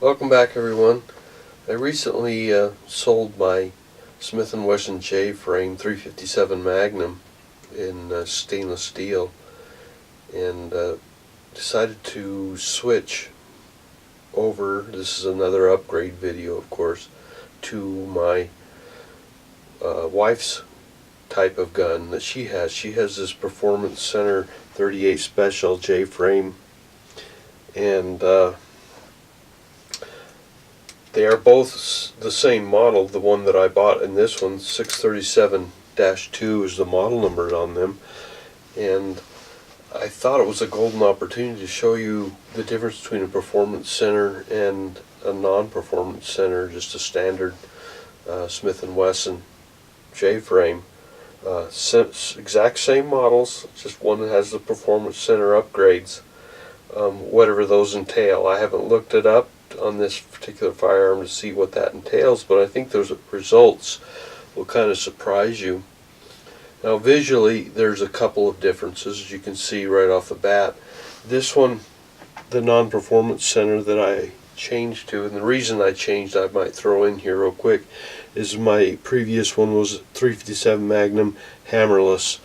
Welcome back, everyone. I recently sold my Smith & Wesson J-frame 357 Magnum in stainless steel and decided to switch over. This is another upgrade video, of course, to my wife's type of gun that she has. She has this Performance Center 38 Special J-frame, and they are both the same model. The one that I bought and this one, 637-2 is the model number on them, and I thought it was a golden opportunity to show you the difference between a Performance Center and a non-Performance Center, just a standard Smith & Wesson J-frame. Exact same models, just one that has the Performance Center upgrades, whatever those entail. I haven't looked it up on this particular firearm to see what that entails, but I think those results will kind of surprise you. Now visually there's a couple of differences, as you can see right off the bat. This one, the non-Performance Center that I changed to, and the reason I changed, I might throw in here real quick, is my previous one was 357 Magnum hammerless,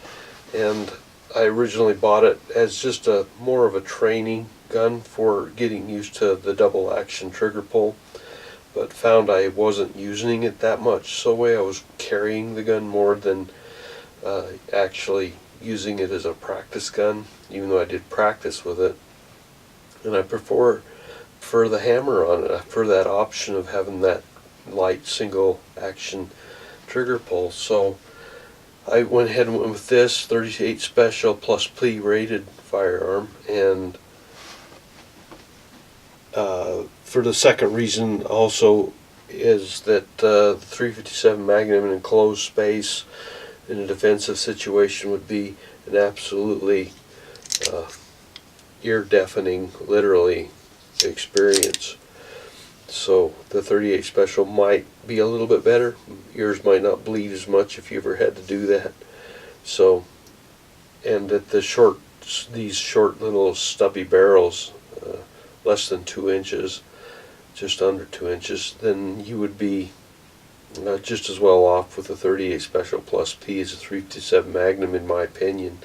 and I originally bought it as just a more of a training gun for getting used to the double action trigger pull, but found I wasn't using it that much, so way I was carrying the gun more than actually using it as a practice gun, even though I did practice with it. And I prefer the hammer on it. I prefer that option of having that light single action trigger pull. So I went ahead and went with this 38 Special plus P rated firearm, and for the second reason also is that the 357 Magnum in enclosed space in a defensive situation would be an absolutely ear-deafening, literally, experience. So the 38 Special might be a little bit better. Yours might not bleed as much if you ever had to do that. So, and at these short little stubby barrels, less than 2 inches, just under 2 inches, then you would be just as well off with the 38 Special plus P as a 357 Magnum, in my opinion.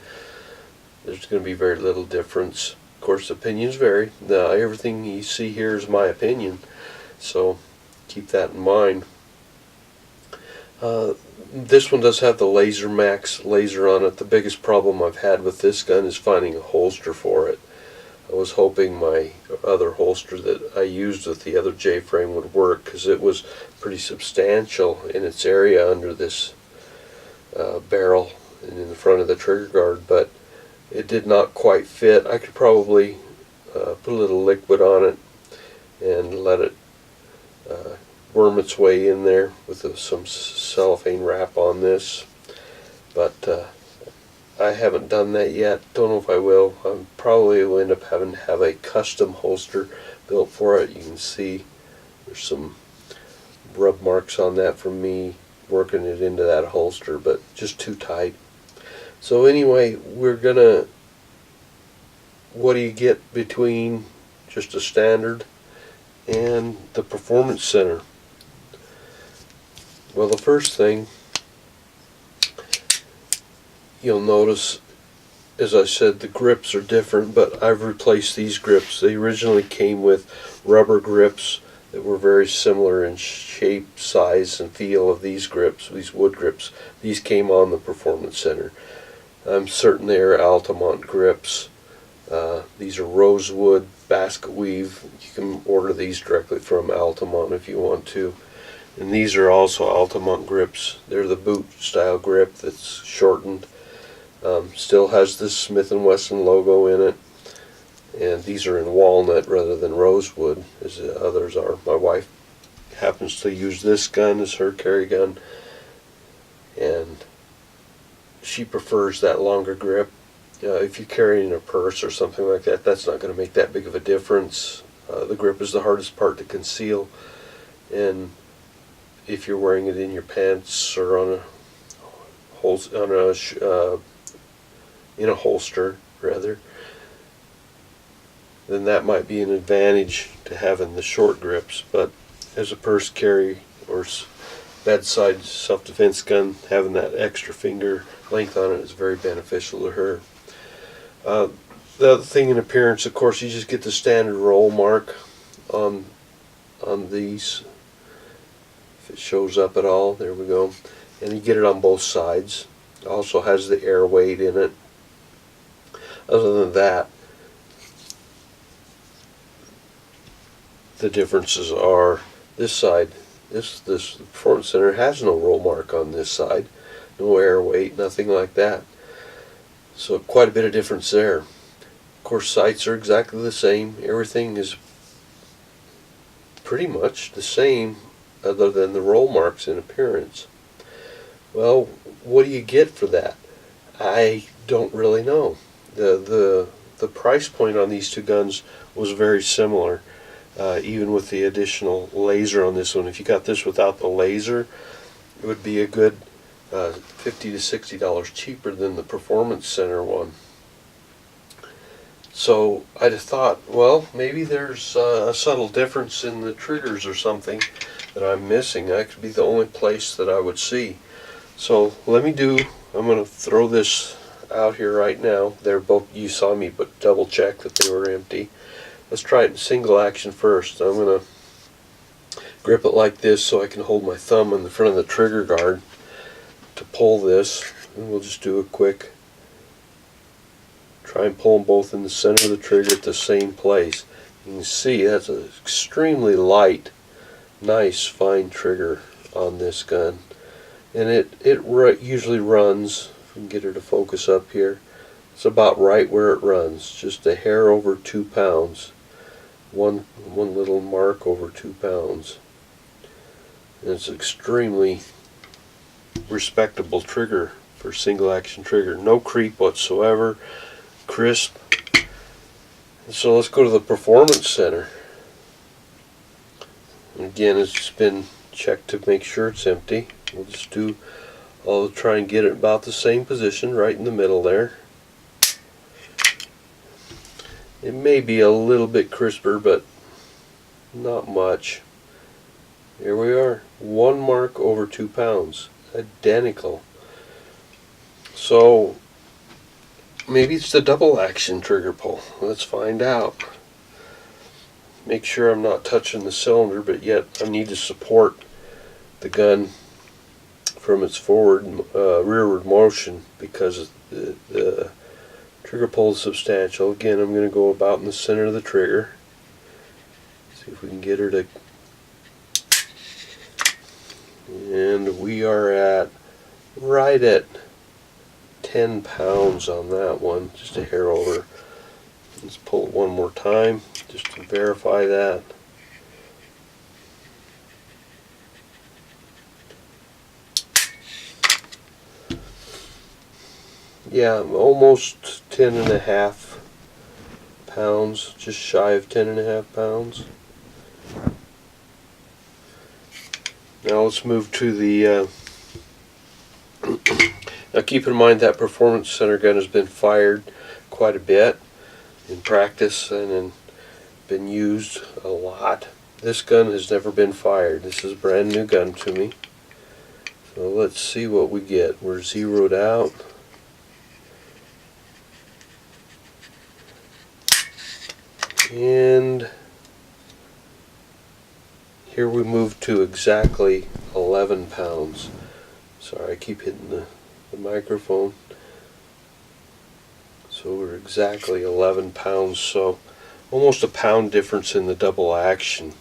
There's going to be very little difference. Of course, opinions vary. Now, everything you see here is my opinion, so keep that in mind. This one does have the Laser Max laser on it. The biggest problem I've had with this gun is finding a holster for it. I was hoping my other holster that I used with the other J-frame would work, because it was pretty substantial in its area under this barrel and in the front of the trigger guard, but it did not quite fit. I could probably put a little liquid on it and let it worm its way in there with some cellophane wrap on this, but I haven't done that yet. Don't know if I will. I probably will end up having to have a custom holster built for it. You can see there's some rub marks on that from me working it into that holster, but just too tight. So anyway, we're gonna, what do you get between just a standard and the Performance Center? Well, the first thing you'll notice, as I said, the grips are different, but I've replaced these grips. They originally came with rubber grips that were very similar in shape, size, and feel of these grips, these wood grips. These came on the Performance Center. I'm certain they are Altamont grips. These are rosewood basket weave. You can order these directly from Altamont if you want to. And these are also Altamont grips. They're the boot style grip that's shortened. Still has this Smith & Wesson logo in it, and these are in walnut rather than rosewood as the others are. My wife happens to use this gun as her carry gun, and she prefers that longer grip. If you carry it in a purse or something like that, that's not going to make that big of a difference. The grip is the hardest part to conceal, and if you're wearing it in your pants or on in a holster rather, then that might be an advantage to having the short grips. But as a purse carry or bedside self-defense gun, having that extra finger length on it is very beneficial to her. The other thing in appearance, of course, you just get the standard roll mark on these. If it shows up at all, there we go. And you get it on both sides. It also has the air weight in it. Other than that, the differences are this side. This Performance Center has no roll mark on this side, no air weight, nothing like that. So quite a bit of difference there. Of course, sights are exactly the same. Everything is pretty much the same, other than the roll marks in appearance. Well, what do you get for that? I don't really know. The price point on these two guns was very similar. Even with the additional laser on this one. If you got this without the laser, it would be a good $50 to $60 cheaper than the Performance Center one. So I just thought, well, maybe there's a subtle difference in the triggers or something that I'm missing. That could be the only place that I would see. So I'm going to throw this out here right now. They're both, you saw me but double check that they were empty. Let's try it in single action first. I'm going to grip it like this so I can hold my thumb in the front of the trigger guard to pull this. And we'll just do a quick, try and pull them both in the center of the trigger at the same place. You can see that's an extremely light, nice, fine trigger on this gun. And it usually runs, if we can get her to focus up here, it's about right where it runs, just a hair over 2 pounds. One little mark over 2 pounds. And it's an extremely respectable trigger for single action trigger. No creep whatsoever, crisp. And so let's go to the Performance Center. And again, it's just been checked to make sure it's empty. I'll try and get it about the same position, right in the middle there. It may be a little bit crisper, but not much. Here we are, 1 mark over 2 pounds, identical. So maybe it's the double action trigger pull. Let's find out. Make sure I'm not touching the cylinder, but yet I need to support the gun from its rearward motion, because the trigger pull is substantial. Again, I'm going to go about in the center of the trigger. See if we can get her to... And we are right at 10 pounds on that one, just a hair over. Let's pull it one more time, just to verify that. Yeah, almost 10.5 pounds, just shy of 10.5 pounds. Now let's move to the, now keep in mind that Performance Center gun has been fired quite a bit in practice and been used a lot. This gun has never been fired. This is a brand new gun to me. So let's see what we get. We're zeroed out. And here we move to exactly 11 pounds. Sorry, I keep hitting the microphone. So we're exactly 11 pounds, so almost a pound difference in the double action.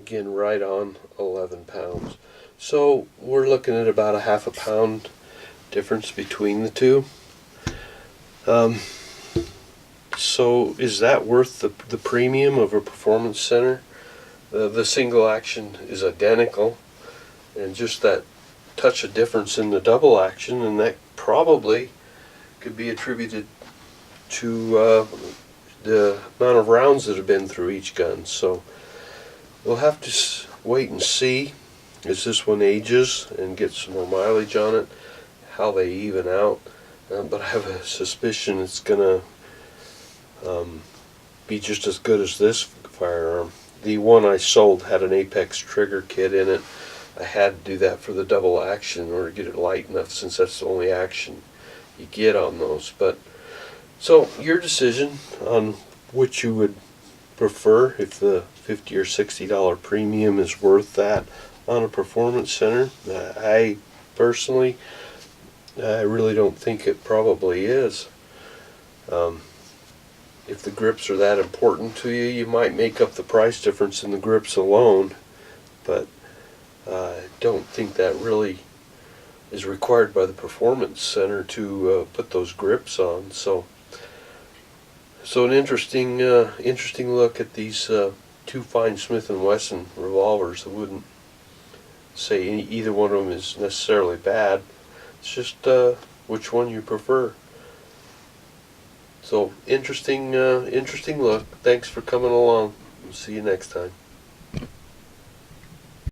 Again, right on 11 pounds. So we're looking at about a half a pound difference between the two. So is that worth the premium of a Performance Center? The single action is identical, and just that touch of difference in the double action, and that probably could be attributed to the amount of rounds that have been through each gun. So we'll have to wait and see. as this one ages and gets some more mileage on it, how they even out. But I have a suspicion it's gonna be just as good as this firearm. The one I sold had an Apex trigger kit in it. I had to do that for the double action in order to get it light enough, since that's the only action you get on those. But so your decision on which you would prefer, if the $50 or $60 premium is worth that on a performance center. I personally, I really don't think it probably is. If the grips are that important to you, you might make up the price difference in the grips alone, but I don't think that really is required by the performance center to put those grips on. So an interesting look at these two fine Smith & Wesson revolvers. I wouldn't say either one of them is necessarily bad. It's just which one you prefer. So interesting look. Thanks for coming along. We'll see you next time.